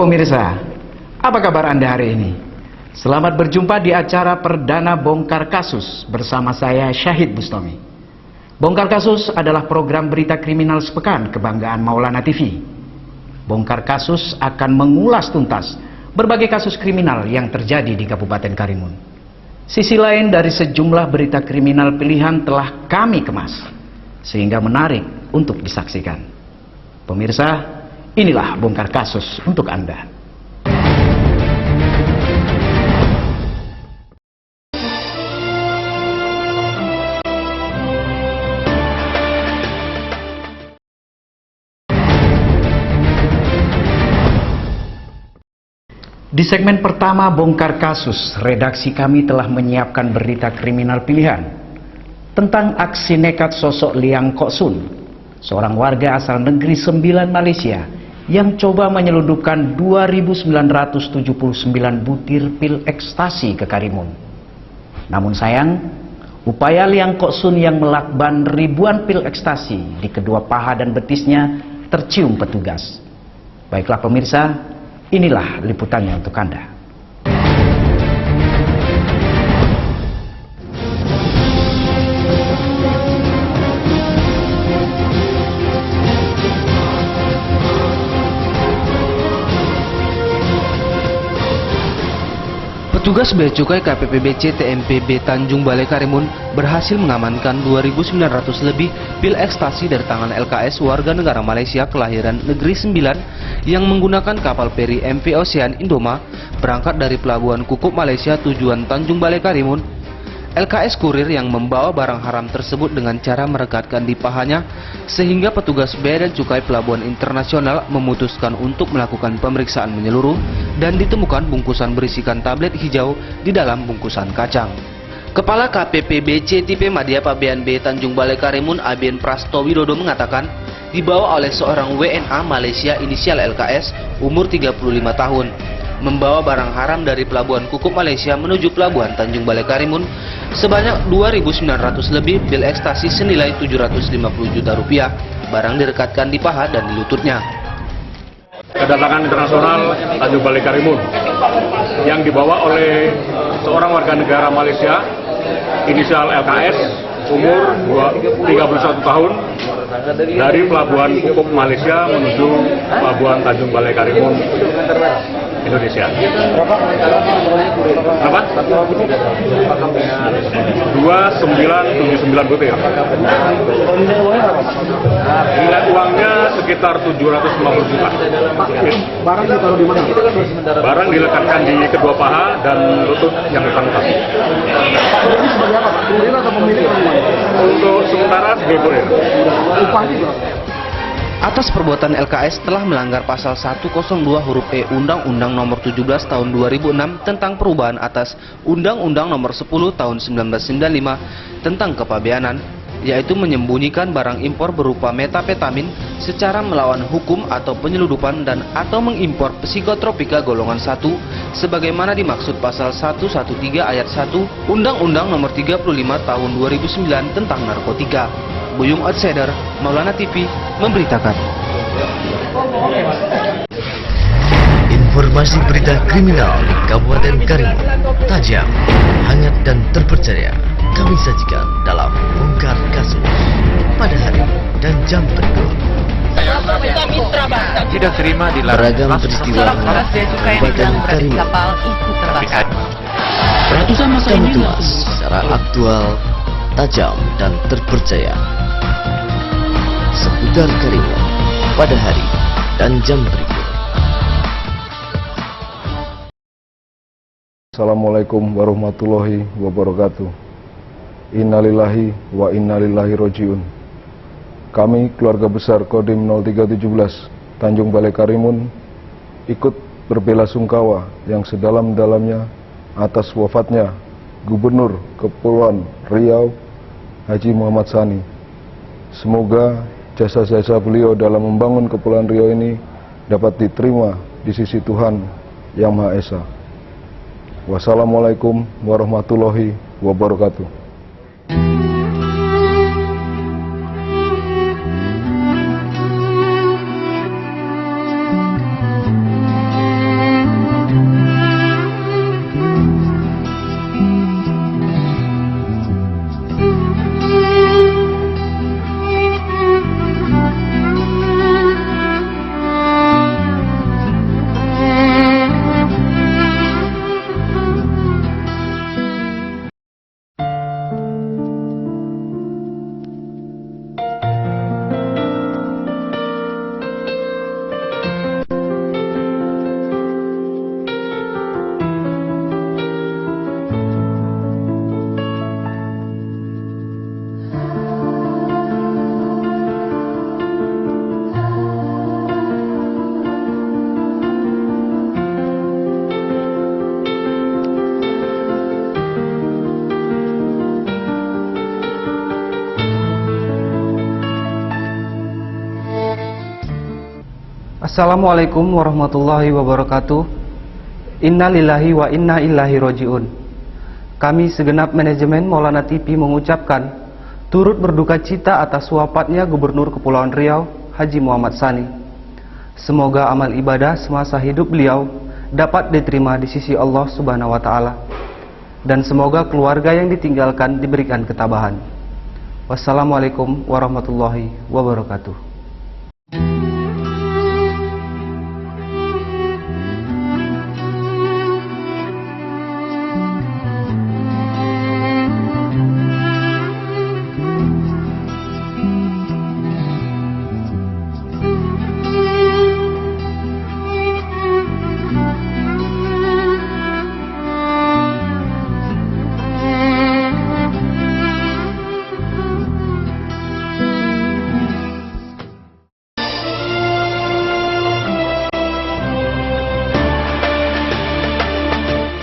pemirsa, apa kabar Anda hari ini? Selamat berjumpa di acara perdana Bongkar Kasus bersama saya Syahid Bustami. Bongkar Kasus adalah program berita kriminal sepekan kebanggaan Maulana TV. Bongkar Kasus akan mengulas tuntas berbagai kasus kriminal yang terjadi di Kabupaten Karimun. Sisi lain dari sejumlah berita kriminal pilihan telah kami kemas, sehingga menarik untuk disaksikan. Pemirsa, inilah Bongkar Kasus untuk Anda. Di segmen pertama Bongkar Kasus, redaksi kami telah menyiapkan berita kriminal pilihan tentang aksi nekat sosok Liang Kok Sun, seorang warga asal negeri Sembilan Malaysia yang coba menyelundupkan 2.979 butir pil ekstasi ke Karimun. Namun sayang, upaya Liang Kok Sun yang melakban ribuan pil ekstasi di kedua paha dan betisnya tercium petugas. Baiklah pemirsa, inilah liputannya untuk Anda. Petugas Bea Cukai KPPBC TMPB Tanjung Balai Karimun berhasil mengamankan 2.900 lebih pil ekstasi dari tangan LKS warga negara Malaysia kelahiran negeri Sembilan yang menggunakan kapal feri MV Ocean Indoma berangkat dari Pelabuhan Kukup Malaysia tujuan Tanjung Balai Karimun. LKS kurir yang membawa barang haram tersebut dengan cara merekatkan di pahanya sehingga petugas Bea dan Cukai Pelabuhan Internasional memutuskan untuk melakukan pemeriksaan menyeluruh dan ditemukan bungkusan berisikan tablet hijau di dalam bungkusan kacang. Kepala KPPBC Tipe Madya Pabean B Tanjung Balai Karimun Aben Prasto Widodo mengatakan dibawa oleh seorang WNA Malaysia inisial LKS umur 35 tahun membawa barang haram dari Pelabuhan Kukup Malaysia menuju Pelabuhan Tanjung Balai Karimun sebanyak 2.900 lebih pil ekstasi senilai 750 juta rupiah. Barang direkatkan di paha dan di lututnya. Kedatangan internasional Tanjung Balai Karimun yang dibawa oleh seorang warga negara Malaysia inisial LKS umur 31 tahun dari Pelabuhan Kukup Malaysia menuju Pelabuhan Tanjung Balai Karimun Indonesia. Berapa? 2.979 butir. Nilai uangnya sekitar 750 juta. Barang ditaruh di mana? Barang dilekatkan di kedua paha dan lutut yang bersangkutan. Ini sebagai apa? Kurir atau pemilik? Untuk sementara sebagai kurir. Upahnya berapa? Atas perbuatan LKS telah melanggar pasal 102 huruf E Undang-Undang Nomor 17 Tahun 2006 tentang perubahan atas Undang-Undang Nomor 10 Tahun 1995 tentang kepabeanan, yaitu menyembunyikan barang impor berupa metapetamin secara melawan hukum atau penyeludupan dan atau mengimpor psikotropika golongan 1 sebagaimana dimaksud pasal 113 ayat 1 Undang-Undang Nomor 35 Tahun 2009 tentang narkotika. Buyung Outsider, Maulana TV memberitakan. Informasi berita kriminal di Kabupaten Karimun, tajam, hangat dan terpercaya kami sajikan dalam Bongkar Kasus pada hari dan jam tertentu. Tidak terima Beragam peristiwa Kabupaten Karimun kami tulis secara aktual, tajam dan terpercaya seputar Karimun pada hari dan jam berikut. Assalamualaikum warahmatullahi wabarakatuh. Innalillahi wa innalillahi rojiun. Kami keluarga besar Kodim 0317 Tanjung Balai Karimun ikut berbelasungkawa yang sedalam-dalamnya atas wafatnya Gubernur Kepulauan Riau Haji Muhammad Sani. Semoga jasa-jasa beliau dalam membangun Kepulauan Riau ini dapat diterima di sisi Tuhan Yang Maha Esa. Wassalamualaikum warahmatullahi wabarakatuh. Assalamualaikum warahmatullahi wabarakatuh. Innalillahi wa inna ilaihi roji'un. Kami segenap manajemen Maulana TV mengucapkan turut berduka cita atas wafatnya Gubernur Kepulauan Riau, Haji Muhammad Sani. Semoga amal ibadah semasa hidup beliau dapat diterima di sisi Allah Subhanahu wa Ta'ala, dan semoga keluarga yang ditinggalkan diberikan ketabahan. Wassalamualaikum warahmatullahi wabarakatuh.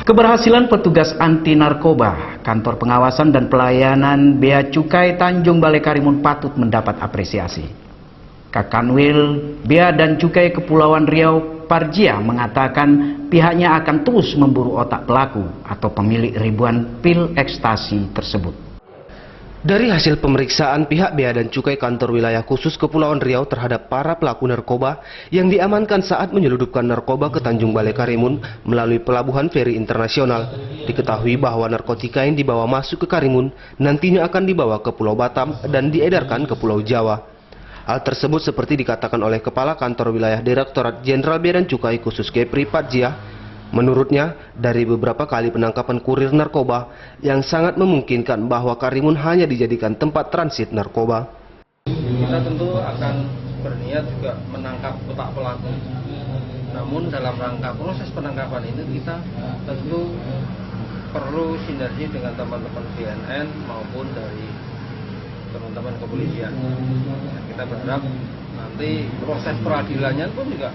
Keberhasilan petugas anti narkoba, kantor pengawasan dan pelayanan Bea Cukai Tanjung Balai Karimun patut mendapat apresiasi. Kakanwil Bea dan Cukai Kepulauan Riau, Parjia, mengatakan pihaknya akan terus memburu otak pelaku atau pemilik ribuan pil ekstasi tersebut. Dari hasil pemeriksaan pihak Bea dan Cukai Kantor Wilayah Khusus Kepulauan Riau terhadap para pelaku narkoba yang diamankan saat menyeludupkan narkoba ke Tanjung Balai Karimun melalui pelabuhan feri internasional, diketahui bahwa narkotika yang dibawa masuk ke Karimun nantinya akan dibawa ke Pulau Batam dan diedarkan ke Pulau Jawa. Hal tersebut seperti dikatakan oleh Kepala Kantor Wilayah Direktorat Jenderal Bea dan Cukai Khusus Kepri, Parjia. Menurutnya, dari beberapa kali penangkapan kurir narkoba yang sangat memungkinkan bahwa Karimun hanya dijadikan tempat transit narkoba. Kita tentu akan berniat juga menangkap otak pelaku. Namun dalam rangka proses penangkapan ini kita tentu perlu sinergi dengan teman-teman BNN maupun dari teman-teman kepolisian. Kita berharap nanti proses peradilannya pun juga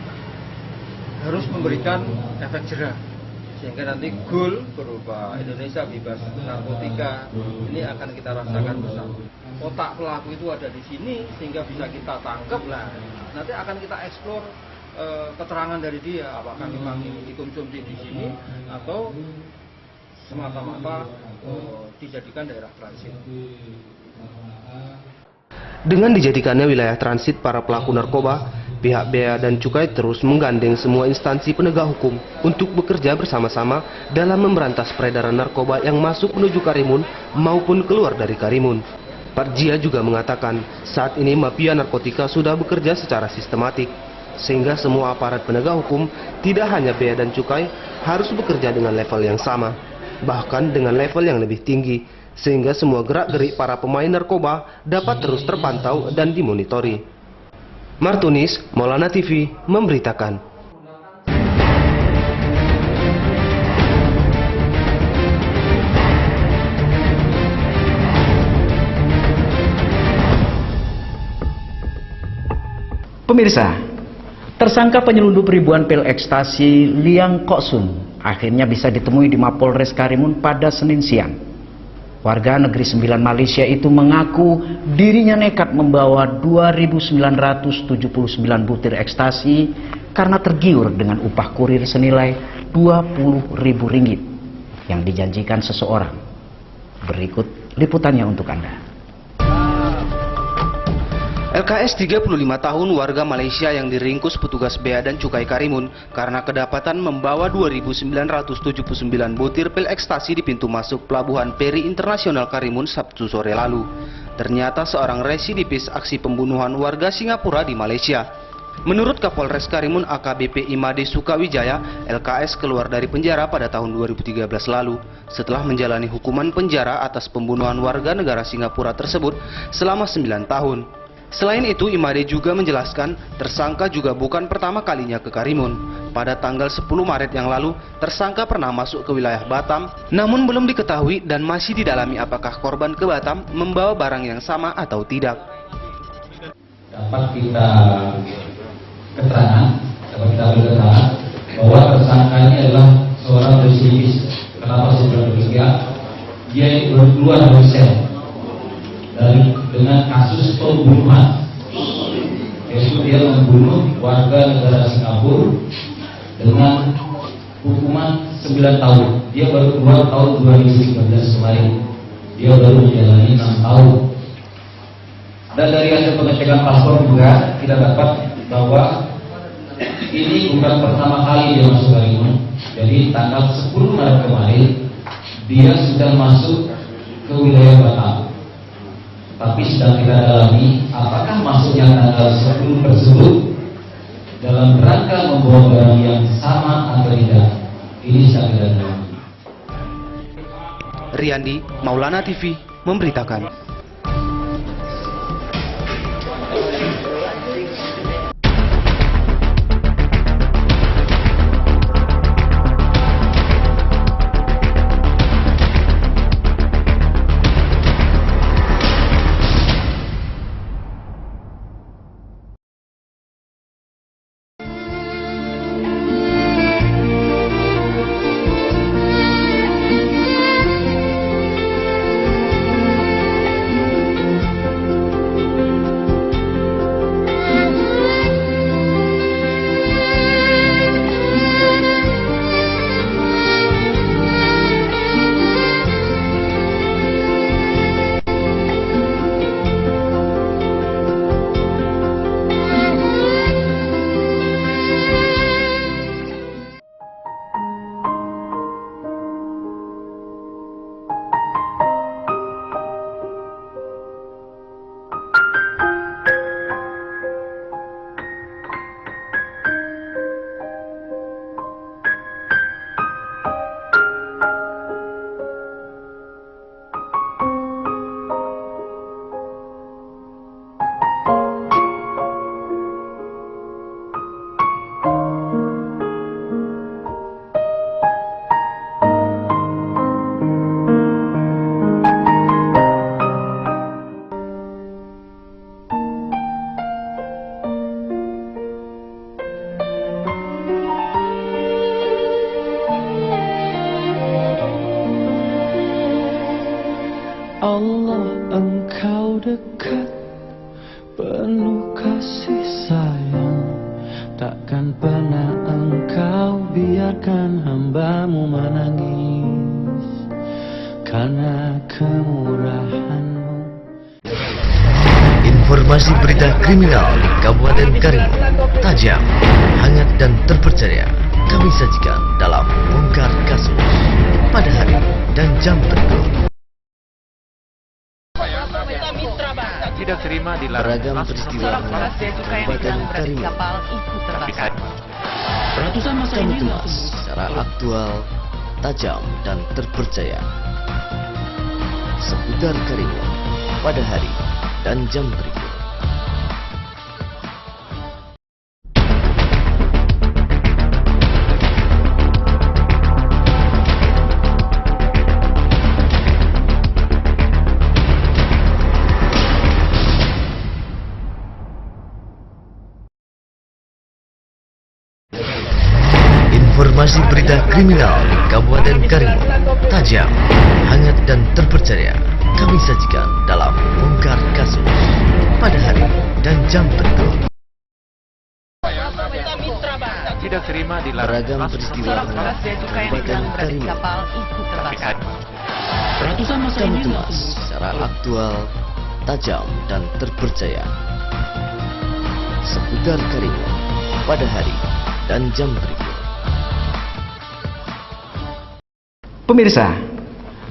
harus memberikan efek jerah, sehingga nanti goal berupa Indonesia bebas narkotika ini akan kita rasakan bersama. Otak pelaku itu ada di sini sehingga bisa kita tangkap. Nah, nanti akan kita eksplor keterangan dari dia, apakah memang ini dikonsumsi di sini atau semata-mata dijadikan daerah transit. Dengan dijadikannya wilayah transit para pelaku narkoba, pihak Bea dan Cukai terus menggandeng semua instansi penegak hukum untuk bekerja bersama-sama dalam memberantas peredaran narkoba yang masuk menuju Karimun maupun keluar dari Karimun. Parjia juga mengatakan saat ini mafia narkotika sudah bekerja secara sistematik, sehingga semua aparat penegak hukum tidak hanya Bea dan Cukai harus bekerja dengan level yang sama, bahkan dengan level yang lebih tinggi, sehingga semua gerak-gerik para pemain narkoba dapat terus terpantau dan dimonitori. Martunis, Maulana TV, memberitakan. Pemirsa, tersangka penyelundup ribuan pil ekstasi Liang Kok Sun akhirnya bisa ditemui di Mapolres Karimun pada Senin siang. Warga negeri 9 Malaysia itu mengaku dirinya nekat membawa 2.979 butir ekstasi karena tergiur dengan upah kurir senilai Rp20.000 yang dijanjikan seseorang. Berikut liputannya untuk Anda. LKS 35 tahun warga Malaysia yang diringkus petugas Bea dan Cukai Karimun karena kedapatan membawa 2.979 butir pil ekstasi di pintu masuk pelabuhan Peri Internasional Karimun Sabtu sore lalu. Ternyata seorang residivis aksi pembunuhan warga Singapura di Malaysia. Menurut Kapolres Karimun AKBP Imade Sukawijaya, LKS keluar dari penjara pada tahun 2013 lalu setelah menjalani hukuman penjara atas pembunuhan warga negara Singapura tersebut selama 9 tahun. Selain itu, Imade juga menjelaskan tersangka juga bukan pertama kalinya ke Karimun. Pada tanggal 10 Maret yang lalu, tersangka pernah masuk ke wilayah Batam, namun belum diketahui dan masih didalami apakah korban ke Batam membawa barang yang sama atau tidak. Dapat kita keterangan bahwa tersangka ini adalah seorang residivis. Kenapa saya bilang demikian? Dia keluar dari sel dengan kasus pembunuhan yaitu dia membunuh warga negara Singapura dengan hukuman 9 tahun. Dia baru keluar tahun 2019 kemarin. Dia baru menjalani 6 tahun. Dan dari hasil pengecekan paspor juga kita dapat bahwa ini bukan pertama kali dia masuk Karimun. Jadi tanggal 10 Maret kemarin dia sudah masuk ke wilayah Batam. Tapi sedang kita dalami apakah masuknya tanggal 10 tersebut dalam rangka membawa barang yang sama atau tidak. Ini sedang kita dalami. Riyandi, Maulana TV, memberitakan. Allah, Engkau dekat, penuh kasih sayang. Takkan pernah Engkau biarkan hamba-Mu menangis, karena kemurahan-Mu. Informasi berita kriminal di Kabupaten Karimun, tajam, hangat dan terpercaya. Kami sajikan dalam Bongkar Kasus pada hari dan jam berikut. Tidak terima Beragam peristiwa Kabupaten Karimun. Ratusan masa Kami ini kemas secara aktual, tajam dan terpercaya seputar Karimun pada hari dan jam berikut. Informasi berita kriminal di Kabupaten Karimun, tajam, hangat dan terpercaya. Kami sajikan dalam Bongkar Kasus pada hari dan jam berikut. tidak terima Beragam peristiwa Kabupaten Karimun. Ratusan masa Kami ini kemas secara aktual, tajam dan terpercaya seputar Karimun pada hari dan jam berikut. Pemirsa,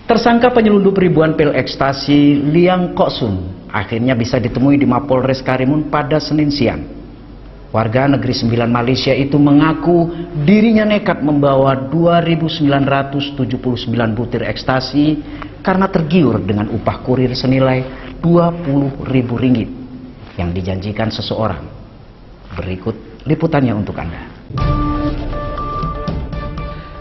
tersangka penyelundup ribuan pil ekstasi Liang Kok Sun akhirnya bisa ditemui di Mapolres Karimun pada Senin siang. Warga negeri 9 Malaysia itu mengaku dirinya nekat membawa 2.979 butir ekstasi karena tergiur dengan upah kurir senilai Rp20.000 yang dijanjikan seseorang. Berikut liputannya untuk Anda.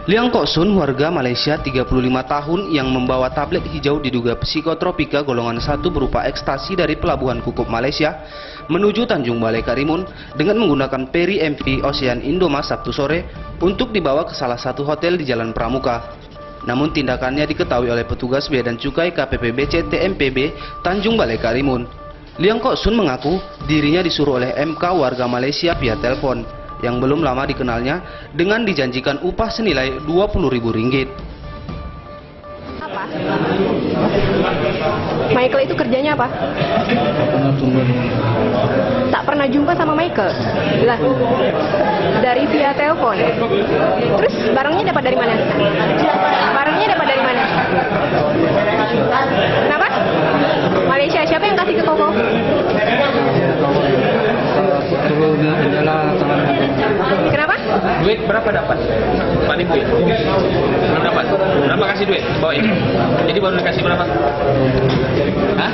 Liang Kok Sun, warga Malaysia 35 tahun yang membawa tablet hijau diduga psikotropika golongan 1 berupa ekstasi dari Pelabuhan Kukup Malaysia menuju Tanjung Balai Karimun dengan menggunakan peri MV Ocean Indomas Sabtu sore untuk dibawa ke salah satu hotel di Jalan Pramuka. Namun tindakannya diketahui oleh petugas Bea dan Cukai KPPBC TMPB Tanjung Balai Karimun. Liang Kok Sun mengaku dirinya disuruh oleh MK warga Malaysia via telepon yang belum lama dikenalnya dengan dijanjikan upah senilai Rp20.000. Apa? Michael itu kerjanya apa? Tak pernah jumpa sama Michael? Lah, dari via telepon. Terus barangnya dapat dari mana? Barangnya dapat dari mana? Kenapa? Malaysia, siapa yang kasih ke Koko? Kenapa? Duit berapa dapat? 4.000 ya? Belum dapat? Berapa kasih duit? Bawain. Jadi baru dikasih berapa? Hah?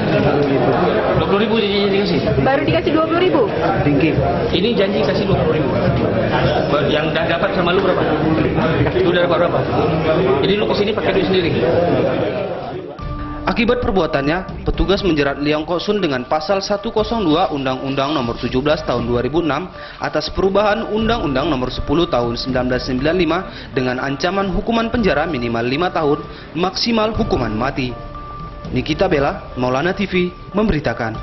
20.000 dikasih? Baru dikasih 20.000? Tinggi. Ini janji kasih 20.000. Yang dah dapat sama lu berapa? Lu udah dapat berapa? Jadi lu kesini pakai duit sendiri? Akibat perbuatannya, petugas menjerat Liang Kok Sun dengan pasal 102 Undang-Undang Nomor 17 Tahun 2006 atas perubahan Undang-Undang Nomor 10 Tahun 1995 dengan ancaman hukuman penjara minimal 5 tahun, maksimal hukuman mati. Nikita Bella, Maulana TV, memberitakan.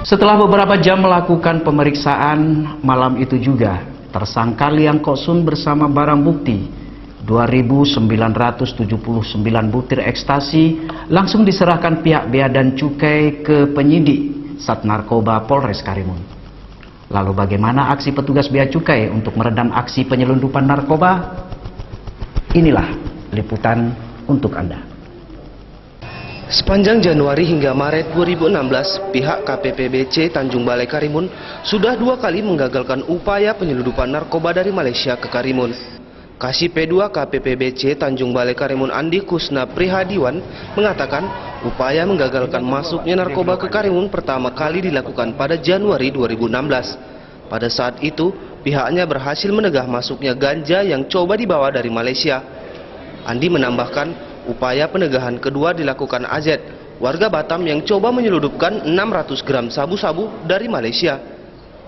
Setelah beberapa jam melakukan pemeriksaan malam itu juga, tersangka Liang Kok Sun bersama barang bukti 2.979 butir ekstasi langsung diserahkan pihak Bea dan Cukai ke penyidik Sat Narkoba Polres Karimun. Lalu bagaimana aksi petugas Bea Cukai untuk meredam aksi penyelundupan narkoba? Inilah liputan untuk Anda. Sepanjang Januari hingga Maret 2016, pihak KPPBC Tanjung Balai Karimun sudah 2 kali menggagalkan upaya penyelundupan narkoba dari Malaysia ke Karimun. Kasih P2 KPPBC Tanjung Balai Karimun Andi Kusna Prihadiwan mengatakan upaya menggagalkan masuknya narkoba ke Karimun pertama kali dilakukan pada Januari 2016. Pada saat itu, pihaknya berhasil menegah masuknya ganja yang coba dibawa dari Malaysia. Andi menambahkan, upaya penegahan kedua dilakukan AZ, warga Batam yang coba menyeludupkan 600 gram sabu-sabu dari Malaysia.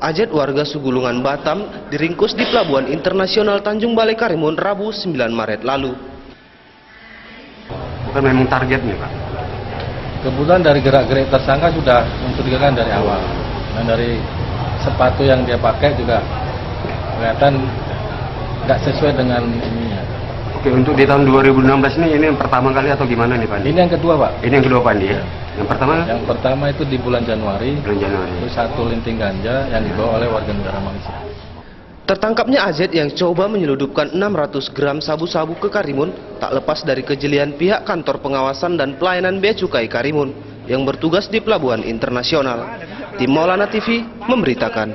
AZ warga Sugulungan Batam diringkus di Pelabuhan Internasional Tanjung Balai Karimun Rabu 9 Maret lalu. Bukan memang targetnya, Pak? Kebetulan dari gerak-gerik tersangka sudah mencurigakan dari awal. Dan dari sepatu yang dia pakai juga kelihatan nggak sesuai dengan ininya. Oke, untuk di tahun 2016 ini yang pertama kali atau gimana nih, Pak? Ini yang kedua, Pak. Ini yang kedua, Pak, ya? Yang pertama? Yang pertama itu di bulan Januari. Bulan Januari. Itu 1 linting ganja yang dibawa oleh warga negara Malaysia. Tertangkapnya AZ yang coba menyeludupkan 600 gram sabu-sabu ke Karimun tak lepas dari kejelian pihak kantor pengawasan dan pelayanan Bea Cukai Karimun yang bertugas di Pelabuhan Internasional. Tim Maulana TV memberitakan.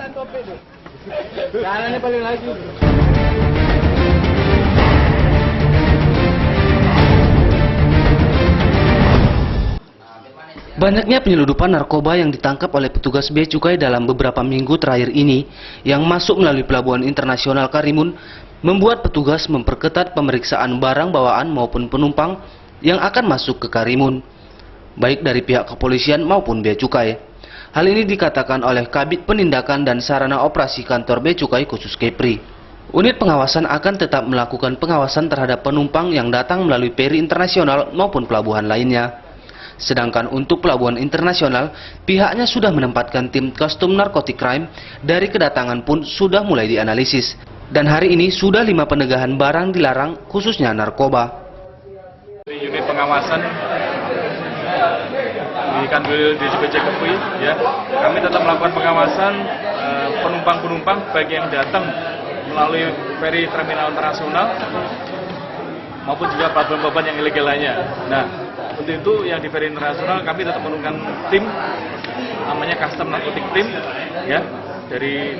Banyaknya penyeludupan narkoba yang ditangkap oleh petugas Bea Cukai dalam beberapa minggu terakhir ini yang masuk melalui Pelabuhan Internasional Karimun membuat petugas memperketat pemeriksaan barang bawaan maupun penumpang yang akan masuk ke Karimun, baik dari pihak kepolisian maupun Bea Cukai. Hal ini dikatakan oleh Kabid Penindakan dan Sarana Operasi Kantor Bea Cukai khusus Kepri. Unit pengawasan akan tetap melakukan pengawasan terhadap penumpang yang datang melalui peri internasional maupun pelabuhan lainnya. Sedangkan untuk pelabuhan internasional, pihaknya sudah menempatkan tim Custom Narcotic Crime dari kedatangan pun sudah mulai dianalisis. Dan hari ini sudah 5 penegahan barang dilarang khususnya narkoba. Unit pengawasan di kantor DCPC Kepri, ya, kami tetap melakukan pengawasan penumpang-penumpang baik yang datang melalui peri terminal internasional maupun juga pelabuhan-pelabuhan yang ilegal lainnya. Nah, untuk itu yang di peri internasional kami tetap menurunkan tim namanya Custom Narcotic Team, ya, dari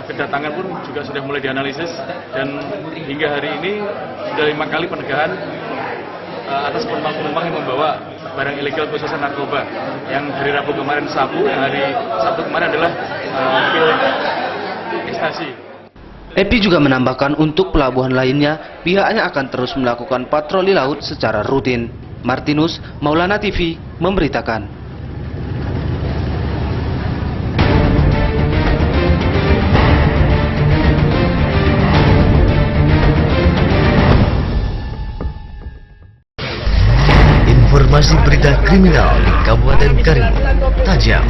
kedatangan pun juga sudah mulai dianalisis dan hingga hari ini sudah 5 kali penegahan atas penumpang-penumpang yang membawa barang ilegal khususnya narkoba. Yang hari Rabu kemarin sabu, yang hari Sabtu kemarin adalah pil ekstasi. EPI juga menambahkan untuk pelabuhan lainnya, pihaknya akan terus melakukan patroli laut secara rutin. Martinus, Maulana TV, memberitakan. Informasi berita kriminal di Kabupaten Karimun, tajam,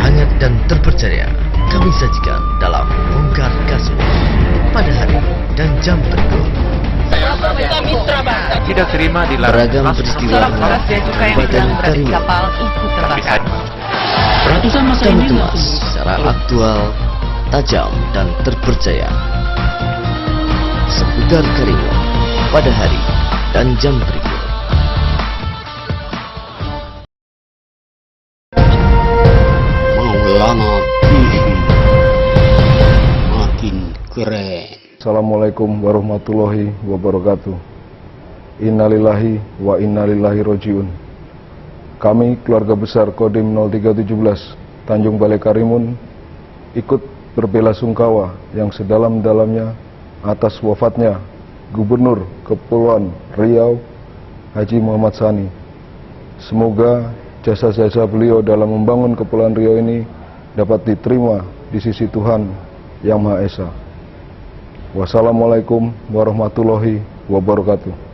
hangat dan terpercaya, kami sajikan dalam Bongkar Kasus pada hari dan jam berikut. Tidak terima Beragam peristiwa Kabupaten Karimun Ratusan masa kami ini kemas secara aktual, tajam dan terpercaya seputar Karimun pada hari dan jam berikut. Maulana TV makin keren. Assalamualaikum warahmatullahi wabarakatuh. Innalillahi wa innalillahi rojiun. Kami keluarga besar Kodim 0317 Tanjung Balai Karimun ikut berbelasungkawa yang sedalam-dalamnya atas wafatnya Gubernur Kepulauan Riau Haji Muhammad Sani. Semoga jasa-jasa beliau dalam membangun Kepulauan Riau ini dapat diterima di sisi Tuhan Yang Maha Esa. Wassalamualaikum warahmatullahi wabarakatuh.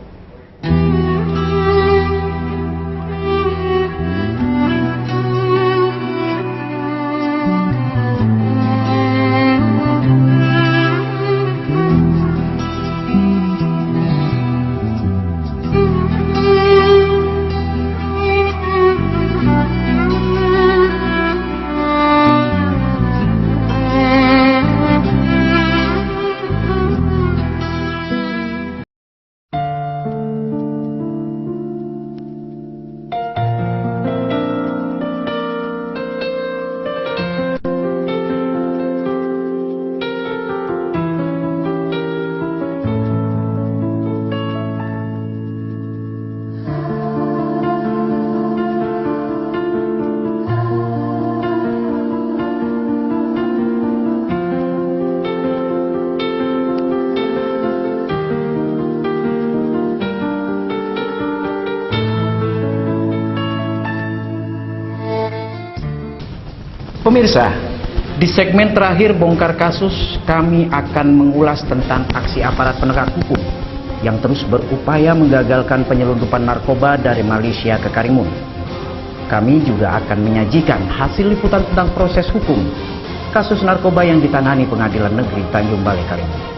Pemirsa, di segmen terakhir Bongkar Kasus, kami akan mengulas tentang aksi aparat penegak hukum yang terus berupaya menggagalkan penyelundupan narkoba dari Malaysia ke Karimun. Kami juga akan menyajikan hasil liputan tentang proses hukum kasus narkoba yang ditangani Pengadilan Negeri Tanjung Balai Karimun.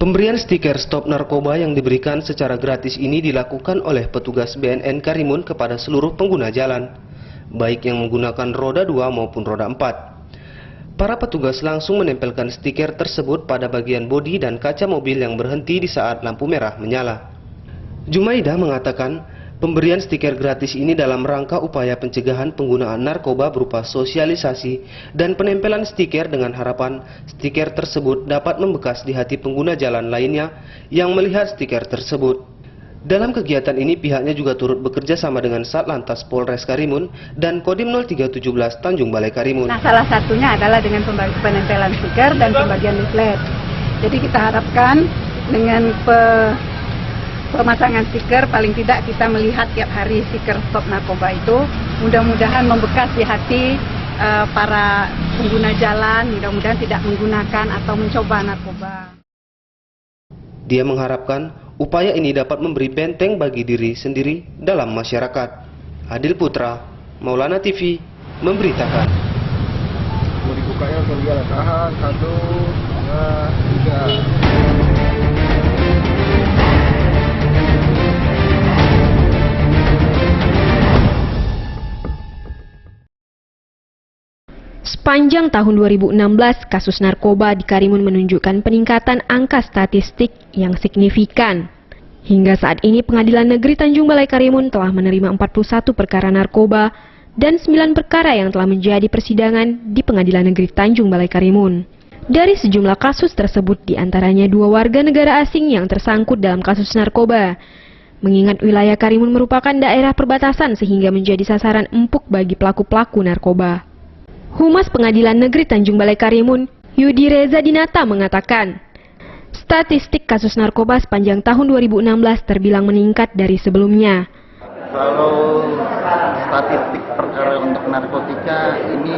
Pemberian stiker stop narkoba yang diberikan secara gratis ini dilakukan oleh petugas BNN Karimun kepada seluruh pengguna jalan, baik yang menggunakan roda 2 maupun roda 4. Para petugas langsung menempelkan stiker tersebut pada bagian bodi dan kaca mobil yang berhenti di saat lampu merah menyala. Jumaidah mengatakan, pemberian stiker gratis ini dalam rangka upaya pencegahan penggunaan narkoba berupa sosialisasi dan penempelan stiker dengan harapan stiker tersebut dapat membekas di hati pengguna jalan lainnya yang melihat stiker tersebut. Dalam kegiatan ini pihaknya juga turut bekerja sama dengan Satlantas Polres Karimun dan Kodim 0317 Tanjung Balai Karimun. Nah, salah satunya adalah dengan penempelan stiker dan pembagian leaflet. Jadi kita harapkan dengan pemasangan stiker, paling tidak kita melihat tiap hari stiker stop narkoba itu mudah-mudahan membekas di hati para pengguna jalan, mudah-mudahan tidak menggunakan atau mencoba narkoba. Dia mengharapkan upaya ini dapat memberi benteng bagi diri sendiri dalam masyarakat. Adil Putra, Maulana TV, memberitakan. Mau dibukanya langsung jalan. Tahan, 1, 2, 3. Sepanjang tahun 2016, kasus narkoba di Karimun menunjukkan peningkatan angka statistik yang signifikan. Hingga saat ini Pengadilan Negeri Tanjung Balai Karimun telah menerima 41 perkara narkoba dan 9 perkara yang telah menjadi persidangan di Pengadilan Negeri Tanjung Balai Karimun. Dari sejumlah kasus tersebut, diantaranya 2 warga negara asing yang tersangkut dalam kasus narkoba. Mengingat wilayah Karimun merupakan daerah perbatasan sehingga menjadi sasaran empuk bagi pelaku-pelaku narkoba. Humas Pengadilan Negeri Tanjung Balai Karimun, Yudi Reza Dinata mengatakan, statistik kasus narkoba sepanjang tahun 2016 terbilang meningkat dari sebelumnya. Kalau statistik perkara untuk narkotika ini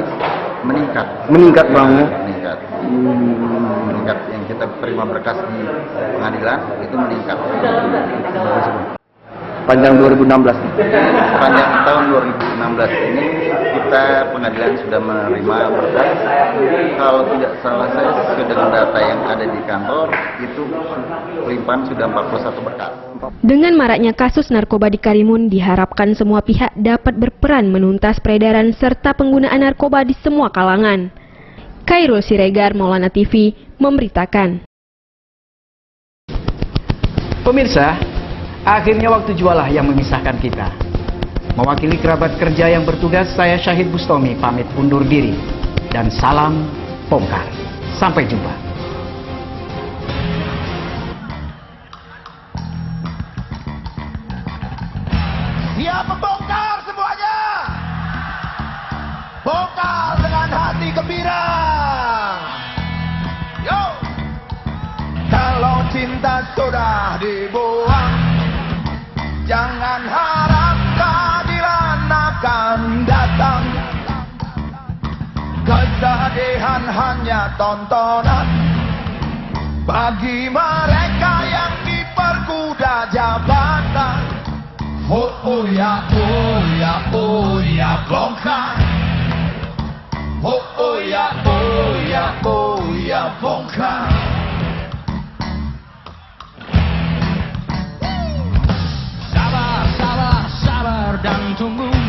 meningkat. Meningkat bang ya? Meningkat. Meningkat. Yang kita terima berkas di pengadilan itu meningkat. Panjang 2016. Panjang tahun 2016 ini kita pengadilan sudah menerima berkas. Kalau tidak salah saya sesuai dengan data yang ada di kantor itu limpahan sudah 41 berkas. Dengan maraknya kasus narkoba di Karimun, diharapkan semua pihak dapat berperan menuntas peredaran serta penggunaan narkoba di semua kalangan. Khairul Siregar, Maulana TV, memberitakan. Pemirsa, akhirnya waktu jualah yang memisahkan kita. Mewakili kerabat kerja yang bertugas, saya Syahid Bustomi pamit undur diri. Dan salam bongkar. Sampai jumpa. Siap membongkar semuanya. Bongkar dengan hati gembira. Yo. Kalau cinta sudah dibuang, jangan harap keadilan akan datang. Kesedihan hanya tontonan bagi mereka yang diperkuda jabatan. Oh oh ya oh ya oh ya bongkar. Oh oh ya oh ya oh ya bongkar. Sabar, sabar, sabar dan tunggu.